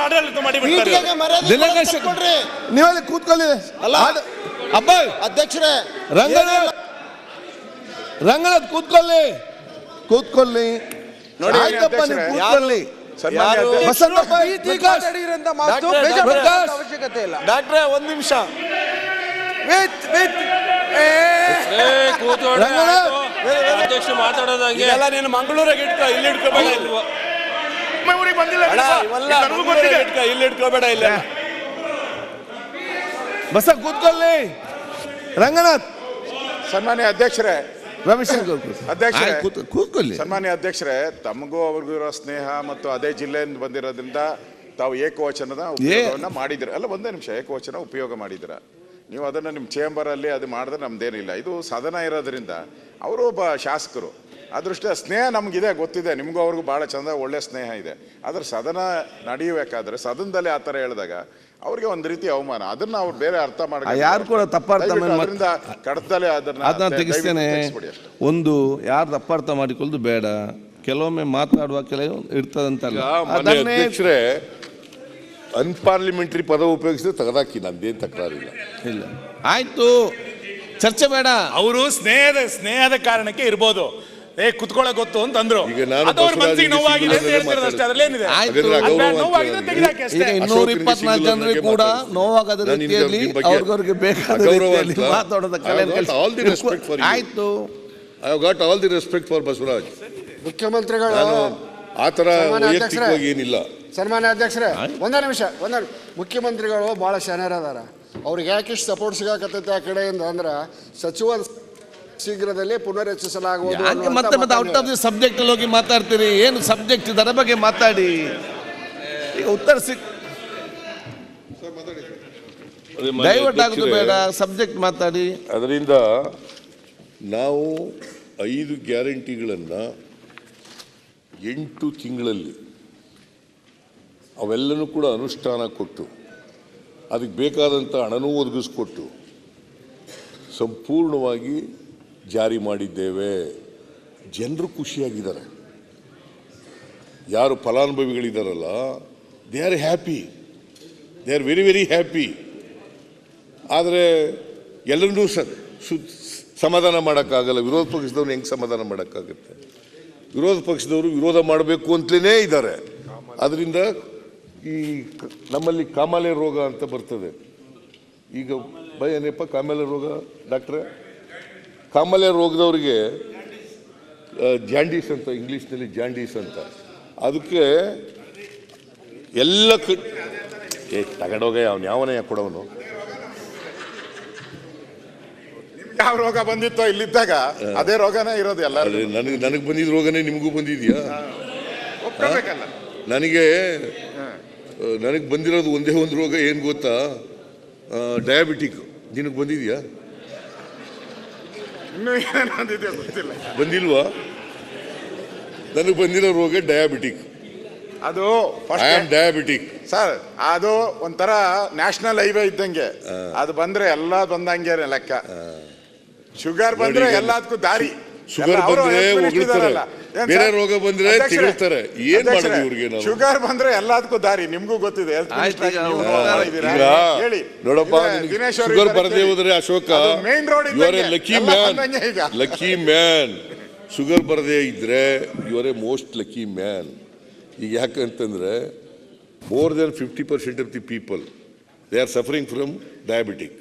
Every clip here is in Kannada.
ಆಡಳಿತ ಮಾಡಿಬಿಡ್ತಾರೆ. ನೀವಲ್ಲಿ ಕೂತ್ಕೊಳ್ಳಿ. ಅಲ್ಲ ಅಬ್ಬ ಅಧ್ಯಕ್ಷರೇ, ರಂಗನಾಥ್ ಕೂತ್ಕೊಳ್ಳಿ ನೋಡಿ ಆಯ್ತಪ್ಪ, ನೀವು ಕೂತ್ಕೊಳ್ಳಿ. ಬಸನ್ನಪ್ಪ ಅವಶ್ಯಕತೆ ಇಲ್ಲ. ಡಾಕ್ಟ್ರೇ ಒಂದ್ ನಿಮಿಷ ಮಾತಾಡೋದಂಗೆ ನೀನು ಮಂಗಳೂರಿಗೆ ಇಟ್ಕೋ, ಇಲ್ಲಿ ಇಟ್ಕೋಬೇಡ. ಇಲ್ಲಿ ಇಟ್ಕೋಬೇಡ. ಇಲ್ಲ ಬಸ ಕೂತ್ಕೊಳ್ಳಿ. ರಂಗನಾಥ್. ಸನ್ಮಾನ್ಯ ಅಧ್ಯಕ್ಷರೇ, ರವಿಶಂಕರ್ ಅಧ್ಯಕ್ಷರೇ ಕೂತ್ಕೊಳ್ಳಿ. ಸನ್ಮಾನ್ಯ ಅಧ್ಯಕ್ಷರೇ, ತಮಗೂ ಅವ್ರಿಗೂ ಇರೋ ಸ್ನೇಹ ಮತ್ತು ಅದೇ ಜಿಲ್ಲೆಯಿಂದ ಬಂದಿರೋದ್ರಿಂದ ತಾವು ಏಕವಚನದ ಉಪಯೋಗವನ್ನ ಮಾಡಿದಿರ. ಅಲ್ಲ, ಒಂದೇ ನಿಮಿಷ, ಏಕವಚನ ಉಪಯೋಗ ಮಾಡಿದಿರ. ನೀವು ಅದನ್ನು ನಿಮ್ಮ ಚೇಂಬರಲ್ಲಿ ಅದು ಮಾಡಿದ್ರೆ ನಮ್ದೇನಿಲ್ಲ. ಇದು ಸದನ ಇರೋದ್ರಿಂದ ಅವರು ಒಬ್ಬ ಶಾಸಕರು, ಅದೃಷ್ಟ ಸ್ನೇಹ ನಮಗಿದೆ, ಗೊತ್ತಿದೆ. ನಿಮಗೂ ಅವ್ರಿಗೂ ಭಾಳ ಚಂದ ಒಳ್ಳೆ ಸ್ನೇಹ ಇದೆ. ಆದರೆ ಸದನ ನಡೆಯಬೇಕಾದ್ರೆ ಸದನದಲ್ಲಿ ಆ ಥರ ಹೇಳಿದಾಗ ಅವ್ರಿಗೆ ಒಂದು ರೀತಿ ಅವಮಾನ. ಅದನ್ನ ಅವ್ರು ಬೇರೆ ಅರ್ಥ ಮಾಡಿ ಯಾರು ಕೂಡ ತಪ್ಪಾರ್ಥ ಅದರಿಂದ ಕಡತಲೆ ಅದನ್ನ ತೆಗಿಸ್ತೇನೆ. ಒಂದು ಯಾರು ತಪ್ಪಾರ್ಥ ಮಾಡಿಕೊಳ್ಳೋದು ಬೇಡ. ಕೆಲವೊಮ್ಮೆ ಮಾತಾಡುವ ಕೆಲವು ಇರ್ತದಂತಲ್ಲ. ಅಧ್ಯಕ್ಷರೇ, ಅನ್ಪಾರ್ಲಿಮೆಂಟರಿ ಪದ ಉಪಯೋಗಿಸಿದ್ರೆ ತೆಗೆದಾಕಿ, ನಂದೇನು ತಕರಾರಿಲ್ಲ. ಇಲ್ಲ, ಆಯ್ತು, ಚರ್ಚೆ ಬೇಡ. ಅವರು ಸ್ನೇಹದ ಕಾರಣಕ್ಕೆ ಇರ್ಬೋದು. ಕುತ್ಕೊಳ್ಳೋ ಗೊತ್ತು ಅಂತಂದ್ರು. ಈಗ ನಾನು ಈಗ 224 ಜನರಿಗೆ ಕೂಡ ನೋವಾಗದ ರೀತಿಯಲ್ಲಿ ಅವ್ರಿಗೆ ಬೇಕಾದ ಮಾತಾಡೋದ ಕಲೆ. ಆಯ್ತು, I have got all the respect for Basavaraj. ಮುಖ್ಯಮಂತ್ರಿಗಳು ಆ ಥರ ವೈಯಕ್ತಿಕವಾಗಿ ಏನಿಲ್ಲ. ಸನ್ಮಾನ್ಯ ಅಧ್ಯಕ್ಷರೇ, ಒಂದೇ ನಿಮಿಷ. ಮುಖ್ಯಮಂತ್ರಿಗಳು ಭಾಳ ಶಾನ್ಯರದಾರ. ಅವ್ರಿಗೆ ಯಾಕಿಷ್ಟು ಸಪೋರ್ಟ್ ಸಿಗಾಕತ್ತೈತೆ ಆ ಕಡೆಯಿಂದ ಅಂದ್ರೆ ಸಚಿವ ಶೀಘ್ರದಲ್ಲೇ ಪುನರ್ರಚಿಸಲಾಗುವುದು. ಮತ್ತೆ ಔಟ್ ಆಫ್ ದಿ ಸಬ್ಜೆಕ್ಟ್ ಅಲ್ಲಿ ಹೋಗಿ ಮಾತಾಡ್ತೀರಿ. ಏನು ಸಬ್ಜೆಕ್ಟ್ ಇದರ ಬಗ್ಗೆ ಮಾತಾಡಿ. ಈಗ ಉತ್ತರ ಡೈವರ್ಟ್ ಆಗೋದು ಬೇಡ, ಸಬ್ಜೆಕ್ಟ್ ಮಾತಾಡಿ. ಅದರಿಂದ ನಾವು 5 ಗ್ಯಾರಂಟಿಗಳನ್ನು 8 ತಿಂಗಳಲ್ಲಿ ಅವೆಲ್ಲನೂ ಕೂಡ ಅನುಷ್ಠಾನ ಕೊಟ್ಟು ಅದಕ್ಕೆ ಬೇಕಾದಂಥ ಹಣನೂ ಒದಗಿಸ್ಕೊಟ್ಟು ಸಂಪೂರ್ಣವಾಗಿ ಜಾರಿ ಮಾಡಿದ್ದೇವೆ. ಜನರು ಖುಷಿಯಾಗಿದ್ದಾರೆ. ಯಾರು ಫಲಾನುಭವಿಗಳಿದ್ದಾರಲ್ಲ, they are happy, they are very very happy. ಆದರೆ ಎಲ್ಲರನ್ನೂ ಸಮಾಧಾನ ಮಾಡೋಕ್ಕಾಗಲ್ಲ. ವಿರೋಧ ಪಕ್ಷದವ್ರು ಹೆಂಗೆ ಸಮಾಧಾನ ಮಾಡೋಕ್ಕಾಗುತ್ತೆ? ವಿರೋಧ ಪಕ್ಷದವರು ವಿರೋಧ ಮಾಡಬೇಕು ಅಂತಲೇ ಇದ್ದಾರೆ. ಅದರಿಂದ ಈ ನಮ್ಮಲ್ಲಿ ಕಾಮಾಲೆ ರೋಗ ಅಂತ ಬರ್ತದೆ. ಈಗ ಏನಪ್ಪ ಕಾಮಾಲೆ ರೋಗ ಡಾಕ್ಟ್ರೆ? ಕಾಮಾಲೆ ರೋಗದವ್ರಿಗೆ ಜಾಂಡೀಸ್ ಅಂತ, ಇಂಗ್ಲೀಷ್ನಲ್ಲಿ ಜಾಂಡೀಸ್ ಅಂತ. ಅದಕ್ಕೆ ಎಲ್ಲ ತಗೊಂಡೋಗ ಅವನು ಯಾವನೇ ಕೊಡೋನು. ಯಾವ ರೋಗ ಬಂದಿತ್ತೋ ಇಲ್ಲಿದ್ದಾಗ ಅದೇ ರೋಗನೇ ಇರೋದು ಎಲ್ಲ. ನನಗೆ ಬಂದಿದ್ದ ರೋಗನೇ ನಿಮಗೂ ಬಂದಿದ್ಯಾ? ನನಗೆ ಬಂದಿರೋದು ಒಂದೇ ಒಂದು ರೋಗ, ಏನು ಗೊತ್ತಾ? ಡಯಾಬಿಟಿಕ್. ನಿನಗೆ ಬಂದಿದ್ಯಾ? ಬಂದಿಲ್ವಾ? ನನಗೆ ಬಂದಿರೋ ರೋಗ ಡಯಾಬಿಟಿಕ್. ಅದು ಡಯಾಬಿಟಿಕ್ ಸರ್, ಅದು ಒಂಥರ ನ್ಯಾಷನಲ್ ಹೈವೇ ಇದ್ದಂಗೆ. ಅದು ಬಂದ್ರೆ ಎಲ್ಲ ಬಂದಂಗೆ ಲೆಕ್ಕ. ಶುಗರ್ ಬಂದ್ರೆ ಎಲ್ಲದಕ್ಕೂ ದಾರಿ. ಶುಗರ್ ಬಂದ್ರೆ ಹೋಗ್ತಾರೆ, ಬೇರೆ ರೋಗ ಬಂದ್ರೆ ತಿರುಗ್ತಾರೆ. ಏನ್ ಮಾಡೋದು ಇವ್ರಿಗೆ? ಶುಗರ್ ಬಂದ್ರೆ ಎಲ್ಲದಕ್ಕೂ ದಾರಿ, ನಿಮ್ಗೂ ಗೊತ್ತಿದೆ. ನೋಡಪ್ಪ, ಶುಗರ್ ಬರದೇ ಹೋದ್ರೆ Ashoka, main road lucky man. Sugar ಬರದೇ ಇದ್ರೆ you are a most lucky man. ಈಗ ಯಾಕಂತಂದ್ರೆ more than 50% of the people, they are suffering from diabetic.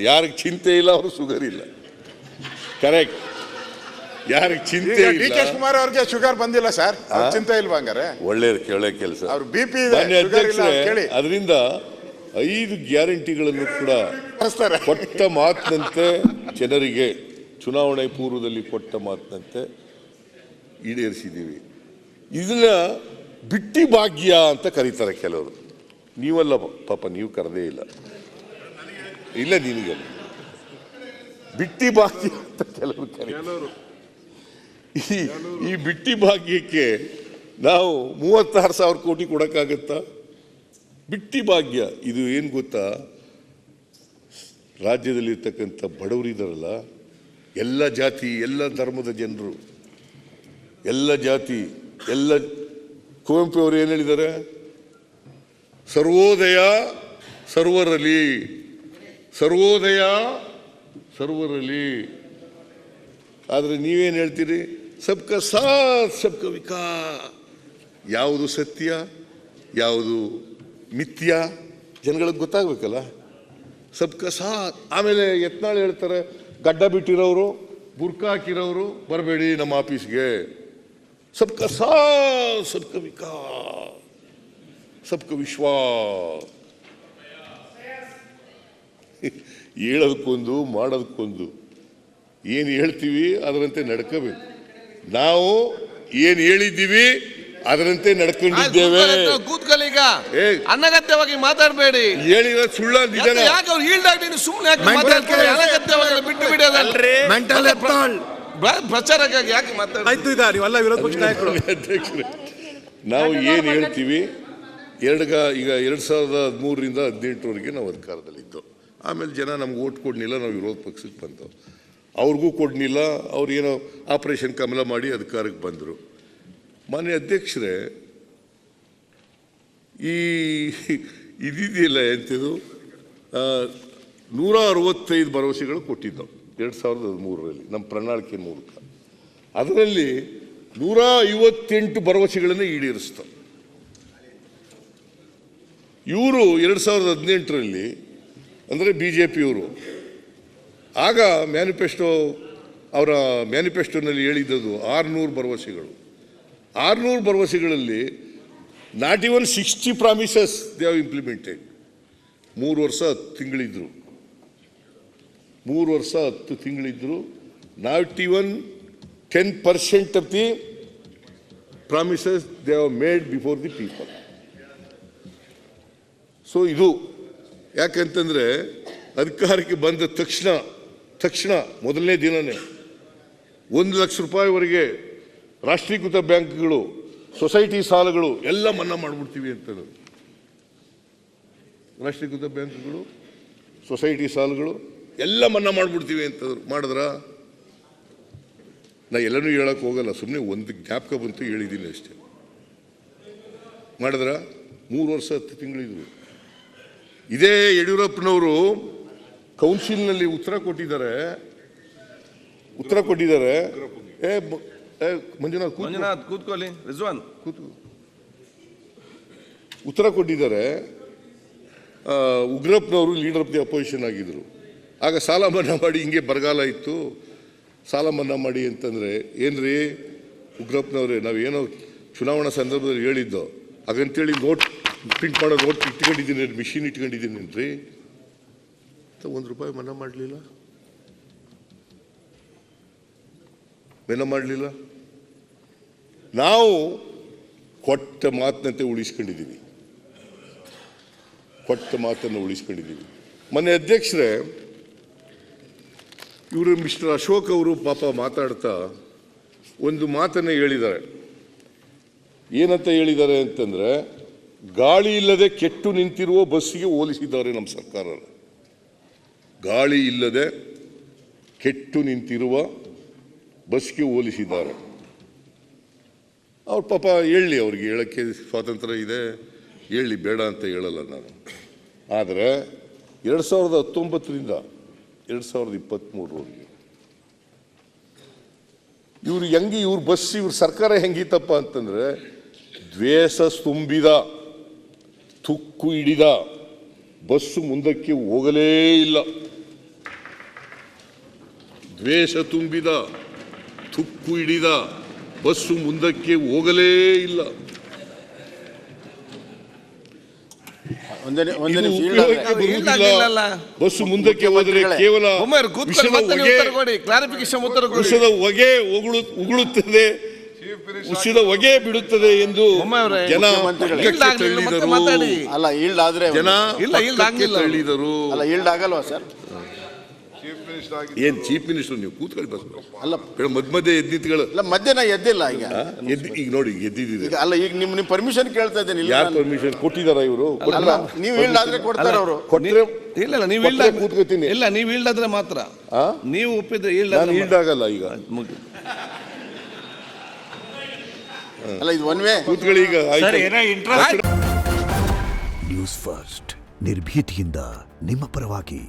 ಯಾರಿಗೆ ಚಿಂತೆ ಇಲ್ಲ ಅವರು ಶುಗರ್ ಇಲ್ಲ. ಕರೆಕ್ಟ್. ಯಾರಿಗೆ ಚಿಂತೆ ಇಲ್ಲ. ಡಿ ಕೆ ಶಿವಕುಮಾರ್ ಅವ್ರಿಗೆ ಶುಗರ್ ಬಂದಿಲ್ಲ ಸರ್, ಚಿಂತೆ ಇಲ್ವಾ? ಹಂಗಾರೆ ಒಳ್ಳೆ ಕೆಲಸ. ಅವ್ರು BP ಅದರಿಂದ 5 ಗ್ಯಾರಂಟಿಗಳನ್ನು ಕೂಡ ಕೊಟ್ಟ ಮಾತಿನಂತೆ ಜನರಿಗೆ ಚುನಾವಣೆ ಪೂರ್ವದಲ್ಲಿ ಕೊಟ್ಟ ಮಾತಿನಂತೆ ಈಡೇರಿಸಿದ್ದೀವಿ. ಇದನ್ನ ಬಿಟ್ಟಿ ಭಾಗ್ಯ ಅಂತ ಕರೀತಾರೆ ಕೆಲವರು. ನೀವಲ್ಲ ಪಾಪ, ನೀವು ಕರೆದೇ ಇಲ್ಲ. ಇಲ್ಲ, ನಿನಗೆ ಬಿಟ್ಟಿ ಭಾಗ್ಯ ಅಂತ ಕೆಲವರು ಕರೀತಾರೆ. ಈ ಬಿಟ್ಟಿ ಭಾಗ್ಯಕ್ಕೆ ನಾವು 36,000 ಕೋಟಿ ಕೊಡೋಕ್ಕಾಗತ್ತಾ? ಬಿಟ್ಟಿ ಭಾಗ್ಯ ಇದು ಏನು ಗೊತ್ತಾ? ರಾಜ್ಯದಲ್ಲಿರ್ತಕ್ಕಂಥ ಬಡವರಿದ್ದಾರಲ್ಲ, ಎಲ್ಲ ಜಾತಿ ಎಲ್ಲ ಧರ್ಮದ ಜನರು, ಎಲ್ಲ ಜಾತಿ ಎಲ್ಲ ಕುವೆಂಪು ಅವರು ಏನು ಹೇಳಿದ್ದಾರೆ? ಸರ್ವೋದಯ ಸರ್ವರಲ್ಲಿ, ಸರ್ವೋದಯ ಸರ್ವರಲ್ಲಿ. ಆದರೆ ನೀವೇನು ಹೇಳ್ತೀರಿ? ಸಬ್ಕಾ ಸಾಥ್ ಸಬ್ಕಾ ವಿಕಾಸ್. ಯಾವುದು ಸತ್ಯ, ಯಾವುದು ಮಿಥ್ಯ ಜನಗಳಿಗೆ ಗೊತ್ತಾಗಬೇಕಲ್ಲ. ಸಬ್ಕಾ ಸಾಥ್. ಆಮೇಲೆ ಯತ್ನಾಳ್ ಹೇಳ್ತಾರೆ, ಗಡ್ಡ ಬಿಟ್ಟಿರೋರು, ಬುರ್ಕಾ ಹಾಕಿರೋರು ಬರಬೇಡಿ ನಮ್ಮ ಆಫೀಸ್ಗೆ. ಸಬ್ಕಾ ಸಾಥ್ ಸಬ್ಕಾ ವಿಕಾಸ್, ಸಬ್ಕಾ ವಿಶ್ವಾಸ್. ಹೇಳೋದಕ್ಕೊಂದು ಮಾಡೋದಕ್ಕೊಂದು. ಏನು ಹೇಳ್ತೀವಿ ಅದರಂತೆ ನಡ್ಕೋಬೇಕು. ನಾವು ಏನು ಹೇಳಿದ್ದೀವಿ ಅದರಂತೆ ನಡ್ಕೊಂಡಿದ್ದೇವೆ. ಕೂತ್ಕೊಳ್ಳೀಗ ಏ, ಅನಗತ್ಯವಾಗಿ ಮಾತಾಡಬೇಡಿ. ಹೇಳಿರೋ ಸುಳ್ಳ ನಿಜನ. ಯಾಕೆ ಅವ್ರು ಈಲ್ಡಾಗಿ ನೀನು ಸುಮ್ಮನೆ ಮಾತಾಡ್ತಾರೆ? ಅನಗತ್ಯವಾಗಿ ಬಿಟ್ಟು ಬಿಡೋದಲ್ರಿ. ಪ್ರಚಾರಕ್ಕಾಗಿ ಯಾಕೆ ಮಾತಾಡ್ತಾರೆ? ಆಯ್ತು, ಈಗ ನೀವೆಲ್ಲ ವಿರೋಧ ಪಕ್ಷ ನಾಯಕರು. ಅಧ್ಯಕ್ಷರೇ, ನಾವು ಏನು ಹೇಳ್ತೀವಿ ಈಗ 2013ರಿಂದ 2018 ನಾವು ಅಧಿಕಾರದಲ್ಲಿದ್ದು. ಆಮೇಲೆ ಜನ ನಮ್ಗೆ ಓಟ್ ಕೊಡ್ನಿಲ್ಲ, ನಾವು ವಿರೋಧ ಪಕ್ಷಕ್ಕೆ ಬಂದವು. ಅವ್ರಿಗೂ ಕೊಡ್ನಿಲ್ಲ, ಅವ್ರು ಏನೋ ಆಪರೇಷನ್ ಕಮಲ ಮಾಡಿ ಅಧಿಕಾರಕ್ಕೆ ಬಂದರು. ಮಾನ್ಯ ಅಧ್ಯಕ್ಷರೇ, ಇದಿದೆಯಲ್ಲ ಎಂಥದ್ದು 165 ಭರವಸೆಗಳು ಕೊಟ್ಟಿದ್ದವು 2013ರಲ್ಲಿ ನಮ್ಮ ಪ್ರಣಾಳಿಕೆ ಮೂಲಕ. ಅದರಲ್ಲಿ 158 ಭರವಸೆಗಳನ್ನು ಈಡೇರಿಸ್ತಾವೆ. ಇವರು 2018ರಲ್ಲಿ ಅಂದರೆ BJPಯವರು ಆಗ ಅವರ ಮ್ಯಾನಿಫೆಸ್ಟೋನಲ್ಲಿ ಹೇಳಿದ್ದದು 600 ಭರವಸೆಗಳು. 600 ಭರವಸೆಗಳಲ್ಲಿ not even 60 promises they have implemented. 3 ವರ್ಷ 10 ತಿಂಗಳಿದ್ರು. 3 ವರ್ಷ 10 ತಿಂಗಳಿದ್ರು. Not even 10% of the promises they have made before the people. So ಇದು ಯಾಕಂತಂದರೆ ಅಧಿಕಾರಕ್ಕೆ ಬಂದ ತಕ್ಷಣ ಮೊದಲನೇ ದಿನವೇ 1 ಲಕ್ಷ ರೂಪಾಯಿವರೆಗೆ ರಾಷ್ಟ್ರೀಕೃತ ಬ್ಯಾಂಕ್ಗಳು, ಸೊಸೈಟಿ ಸಾಲಗಳು ಎಲ್ಲ ಮನ್ನಾ ಮಾಡಿಬಿಡ್ತೀವಿ ಅಂತಂದರು. ರಾಷ್ಟ್ರೀಕೃತ ಬ್ಯಾಂಕ್ಗಳು, ಸೊಸೈಟಿ ಸಾಲಗಳು ಎಲ್ಲ ಮನ್ನಾ ಮಾಡಿಬಿಡ್ತೀವಿ ಅಂತಂದ್ರು. ಮಾಡಿದ್ರ? ನಾ ಎಲ್ಲನೂ ಹೇಳಕ್ಕೆ ಹೋಗಲ್ಲ, ಸುಮ್ಮನೆ ಒಂದು ಜ್ಞಾಪಕ ಬಂತು ಹೇಳಿದ್ದೀನಿ ಅಷ್ಟೇ. ಮಾಡಿದ್ರ? 3 ವರ್ಷ 10 ತಿಂಗಳಿದ್ರು. ಇದೇ ಯಡಿಯೂರಪ್ಪನವರು ಕೌನ್ಸಿಲ್ನಲ್ಲಿ ಉತ್ತರ ಕೊಟ್ಟಿದ್ದಾರೆ. ಮಂಜುನಾಥ್ ಕೂತ್ಕೊಳ್ಳಿ, ರಿಜ್ವಾನ್ ಉತ್ತರ ಕೊಟ್ಟಿದ್ದಾರೆ. ಉಗ್ರಪ್ಪನವರು ಲೀಡರ್ ಆಫ್ ದಿ ಅಪೋಸಿಷನ್ ಆಗಿದ್ರು. ಆಗ ಸಾಲ ಮನ್ನಾ ಮಾಡಿ, ಹಿಂಗೆ ಬರಗಾಲ ಇತ್ತು, ಸಾಲ ಮನ್ನಾ ಮಾಡಿ ಅಂತಂದರೆ, ಏನ್ರಿ ಉಗ್ರಪ್ಪನವ್ರೆ, ನಾವೇನೋ ಚುನಾವಣಾ ಸಂದರ್ಭದಲ್ಲಿ ಹೇಳಿದ್ದೋ ಹಾಗಂತೇಳಿ ನೋಟ್ ಪ್ರಿಂಟ್ ಮಾಡೋ ನೋಟ್ ಇಟ್ಕೊಂಡಿದ್ದೀನಿ, ಮಿಷಿನ್ ಇಟ್ಕೊಂಡಿದ್ದೀನಿ ರೀ. ₹1 ಮನ್ನಾ ಮಾಡಲಿಲ್ಲ. ನಾವು ಕೊಟ್ಟ ಮಾತಿನಂತೆ ಉಳಿಸ್ಕೊಂಡಿದ್ದೀವಿ. ಮೊನ್ನೆ ಅಧ್ಯಕ್ಷರೇ, ಇವರು ಮಿಸ್ಟರ್ ಅಶೋಕ್ ಅವರು ಪಾಪ ಮಾತಾಡ್ತಾ ಒಂದು ಮಾತನ್ನು ಹೇಳಿದ್ದಾರೆ. ಏನಂತ ಹೇಳಿದ್ದಾರೆ ಅಂತಂದರೆ, ಗಾಳಿ ಇಲ್ಲದೆ ಕೆಟ್ಟು ನಿಂತಿರುವ ಬಸ್ಸಿಗೆ ಹೋಲಿಸಿದ್ದಾರೆ ನಮ್ಮ ಸರ್ಕಾರ. ಗಾಳಿ ಇಲ್ಲದೆ ಕೆಟ್ಟು ನಿಂತಿರುವ ಬಸ್ಗೆ ಹೋಲಿಸಿದ್ದಾರೆ. ಅವ್ರ ಪಾಪ ಹೇಳಲಿ, ಅವ್ರಿಗೆ ಹೇಳೋಕ್ಕೆ ಸ್ವಾತಂತ್ರ್ಯ ಇದೆ, ಹೇಳಲಿ, ಬೇಡ ಅಂತ ಹೇಳಲ್ಲ ನಾನು. ಆದರೆ 2019ರಿಂದ 2023ವರೆಗೆ ಇವ್ರ ಬಸ್, ಇವ್ರ ಸರ್ಕಾರ ಹೆಂಗಿತ್ತಪ್ಪ ಅಂತಂದರೆ, ದ್ವೇಷ ತುಂಬಿದ, ತುಕ್ಕು ಹಿಡಿದ ಬಸ್ಸು ಮುಂದಕ್ಕೆ ಹೋಗಲೇ ಇಲ್ಲ. ದ್ವೇಷ ತುಂಬಿದ, ತುಕ್ಕು ಹಿಡಿದ ಬಸ್ಸು ಮುಂದಕ್ಕೆ ಹೋಗಲೇ ಇಲ್ಲ. ಬಸ್ಸು ಮುಂದಕ್ಕೆ ಹೋದರೆ ಕೇವಲ ವಿಷದ ಹೊಗೆ ಉಗುಳುತ್ತದೆ, ಉಸಿದ ಹೊಗೆ ಬಿಡುತ್ತದೆ ಎಂದು ಜನ ತಳ್ಳಿದರು. ಏನ್ ಚೀಫ್ ಮಿನಿಸ್ಟರ್ ನೀವು ಕೂತ್ಕೊಳ್ಳಿ ಬಸ್ ಅಲ್ಲ ಮಧ್ಯ ಎದ್ದಿತ್ಗಳು ಮಧ್ಯಾಹ್ನ ಎದ್ದಿಲ್ಲ. ಈಗ ನೋಡಿ ಎದ್ದಿದ್ದೀರಿ. ಅಲ್ಲ ಈಗ ನಿಮ್ ಪರ್ಮಿಷನ್ ಕೇಳ್ತಾ ಇದ್ದೇನೆ. ಯಾರು ಪರ್ಮಿಷನ್ ಕೊಟ್ಟಿದಾರ ಇವರು? ನೀವು ಇಲ್ಲಾದ್ರೆ ಕೊಡ್ತಾರ ಅವರು. ಕೊಟ್ಟರೆ ಇಲ್ಲ, ನೀವು ಕೂತ್ಕೋತೀನಿ. ಇಲ್ಲ, ನೀವು ಇಲ್ಲಾದ್ರೆ ಮಾತ್ರ. ನೀವು ಒಪ್ಪಿದ್ರೆ ಈಲ್ಡ್ ಆಗಲ್ಲ. ಈಗ ಅಲ್ಲ ಇದು ಒನ್ ವೇ. ಕೂತ್ಕೊಳ್ಳಿ ಈಗ ಆಯ್ತು. ಏನೋ ಇಂಟ್ರೆಸ್ಟ್ ನ್ಯೂಸ್ ಫಸ್ಟ್ ನಿರ್ಭೀತಿಯಿಂದ ನಿಮ್ಮ ಪರವಾಗಿ.